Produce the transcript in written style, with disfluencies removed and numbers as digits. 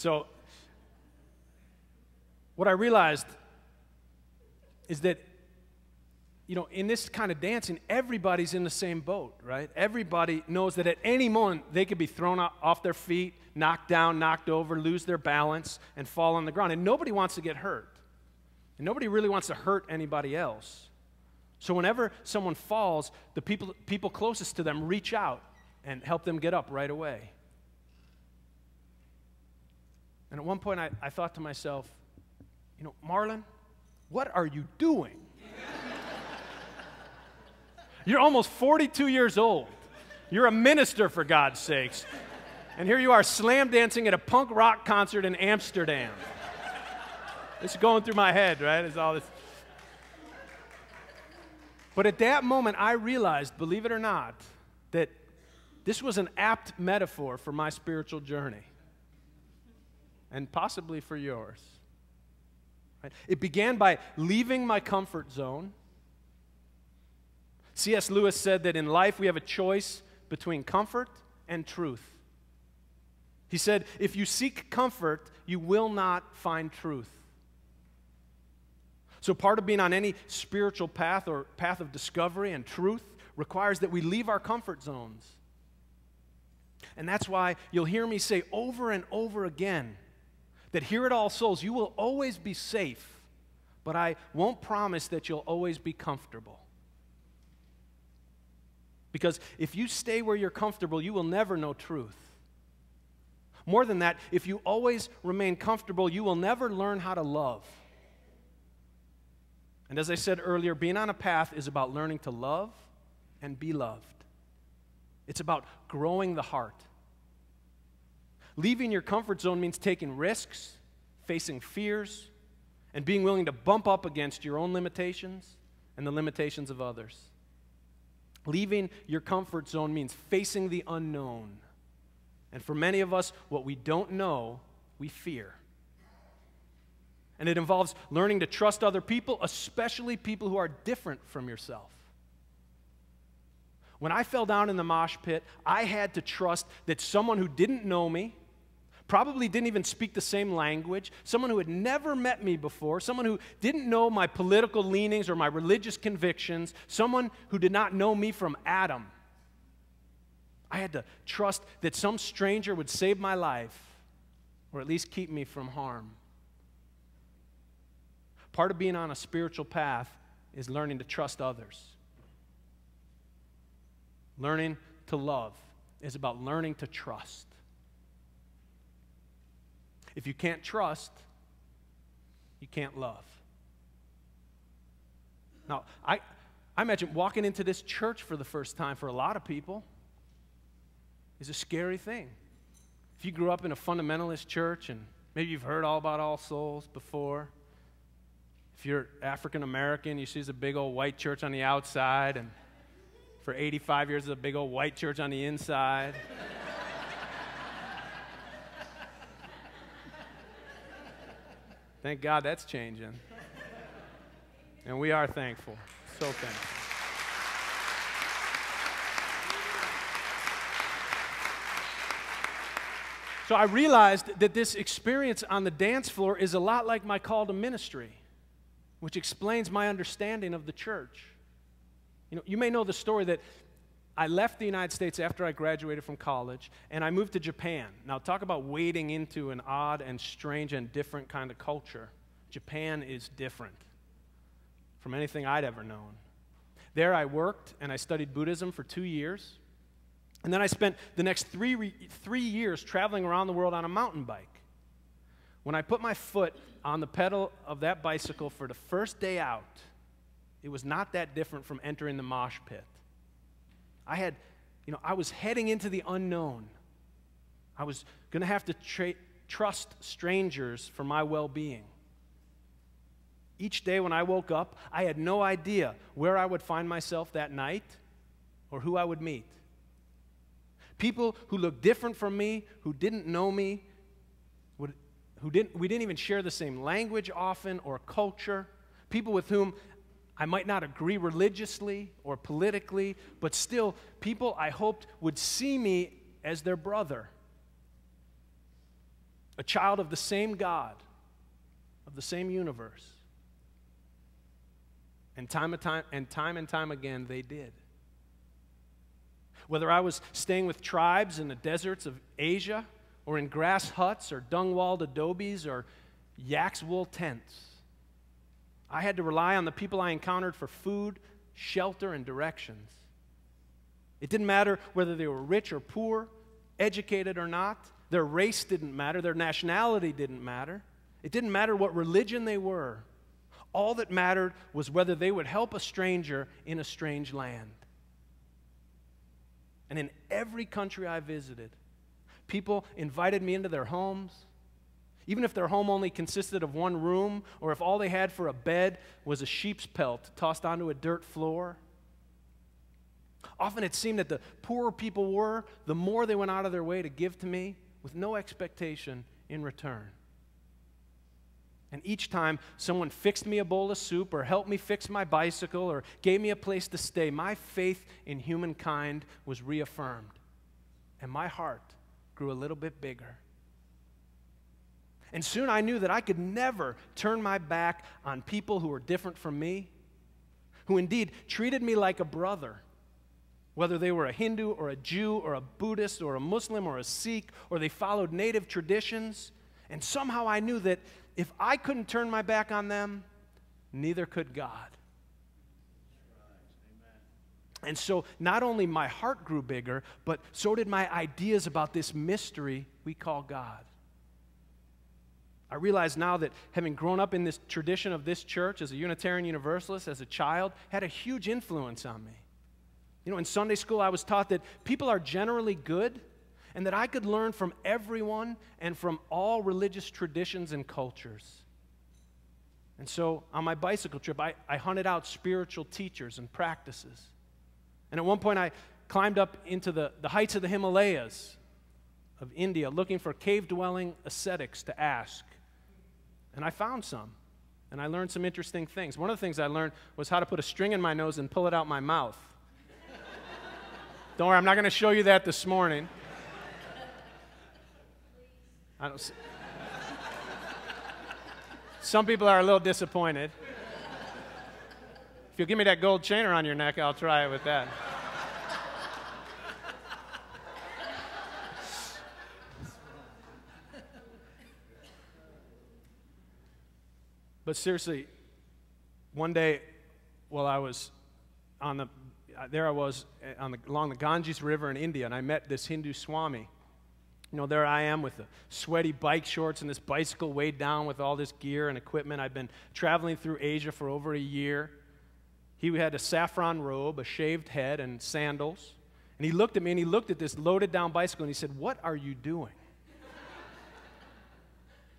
So what I realized is that, in this kind of dancing, everybody's in the same boat, right? Everybody knows that at any moment they could be thrown off their feet, knocked down, knocked over, lose their balance, and fall on the ground. And nobody wants to get hurt. And nobody really wants to hurt anybody else. So whenever someone falls, the people closest to them reach out and help them get up right away. And at one point I thought to myself, Marlin, what are you doing? You're almost 42 years old. You're a minister, for God's sakes. And here you are slam dancing at a punk rock concert in Amsterdam. It's going through my head, right? It's all this. But at that moment, I realized, believe it or not, that this was an apt metaphor for my spiritual journey. And possibly for yours. Right? It began by leaving my comfort zone. C.S. Lewis said that in life we have a choice between comfort and truth. He said, if you seek comfort, you will not find truth. So part of being on any spiritual path or path of discovery and truth requires that we leave our comfort zones. And that's why you'll hear me say over and over again that here at All Souls, you will always be safe, but I won't promise that you'll always be comfortable. Because if you stay where you're comfortable, you will never know truth. More than that, if you always remain comfortable, you will never learn how to love. And as I said earlier, being on a path is about learning to love and be loved. It's about growing the heart. Leaving your comfort zone means taking risks, facing fears, and being willing to bump up against your own limitations and the limitations of others. Leaving your comfort zone means facing the unknown. And for many of us, what we don't know, we fear. And it involves learning to trust other people, especially people who are different from yourself. When I fell down in the mosh pit, I had to trust that someone who didn't know me, probably didn't even speak the same language, someone who had never met me before, someone who didn't know my political leanings or my religious convictions, someone who did not know me from Adam. I had to trust that some stranger would save my life, or at least keep me from harm. Part of being on a spiritual path is learning to trust others. Learning to love is about learning to trust. If you can't trust, you can't love. Now, I imagine walking into this church for the first time for a lot of people is a scary thing. If you grew up in a fundamentalist church and maybe you've heard all about All Souls before, if you're African American, you see there's a big old white church on the outside, and for 85 years there's a big old white church on the inside. Thank God that's changing. And we are thankful. So thankful. So I realized that this experience on the dance floor is a lot like my call to ministry, which explains my understanding of the church. You may know the story that I left the United States after I graduated from college, and I moved to Japan. Now, talk about wading into an odd and strange and different kind of culture. Japan is different from anything I'd ever known. There I worked, and I studied Buddhism for 2 years. And then I spent the next three years traveling around the world on a mountain bike. When I put my foot on the pedal of that bicycle for the first day out, it was not that different from entering the mosh pit. I was heading into the unknown. I was going to have to trust strangers for my well-being. Each day when I woke up, I had no idea where I would find myself that night or who I would meet. People who looked different from me, who didn't know me, we didn't even share the same language often or culture, people with whom I might not agree religiously or politically, but still people I hoped would see me as their brother. a child of the same God, of the same universe. And time and time again, they did. Whether I was staying with tribes in the deserts of Asia, or in grass huts, or dung-walled adobes, or yak's wool tents, I had to rely on the people I encountered for food, shelter, and directions. It didn't matter whether they were rich or poor, educated or not. Their race didn't matter. Their nationality didn't matter. It didn't matter what religion they were. All that mattered was whether they would help a stranger in a strange land. And in every country I visited, people invited me into their homes, even if their home only consisted of one room, or if all they had for a bed was a sheep's pelt tossed onto a dirt floor. Often it seemed that the poorer people were, the more they went out of their way to give to me with no expectation in return. And each time someone fixed me a bowl of soup or helped me fix my bicycle or gave me a place to stay, my faith in humankind was reaffirmed. And my heart grew a little bit bigger. And soon I knew that I could never turn my back on people who were different from me, who indeed treated me like a brother, whether they were a Hindu or a Jew or a Buddhist or a Muslim or a Sikh, or they followed native traditions. And somehow I knew that if I couldn't turn my back on them, neither could God. And so not only my heart grew bigger, but so did my ideas about this mystery we call God. I realize now that having grown up in this tradition of this church as a Unitarian Universalist, as a child, had a huge influence on me. You know, in Sunday school I was taught that people are generally good, and that I could learn from everyone and from all religious traditions and cultures. And so on my bicycle trip, I hunted out spiritual teachers and practices. And at one point I climbed up into the heights of the Himalayas of India looking for cave-dwelling ascetics to ask. And I found some. And I learned some interesting things. One of the things I learned was how to put a string in my nose and pull it out my mouth. Don't worry, I'm not going to show you that this morning. I don't see. Some people are a little disappointed. If you'll give me that gold chain around your neck, I'll try it with that. But seriously, one day while I was along the Ganges River in India, and I met this Hindu Swami. You know, there I am with the sweaty bike shorts and this bicycle weighed down with all this gear and equipment. I'd been traveling through Asia for over a year. He had a saffron robe, a shaved head, and sandals. And he looked at me and he looked at this loaded down bicycle and he said, "What are you doing?"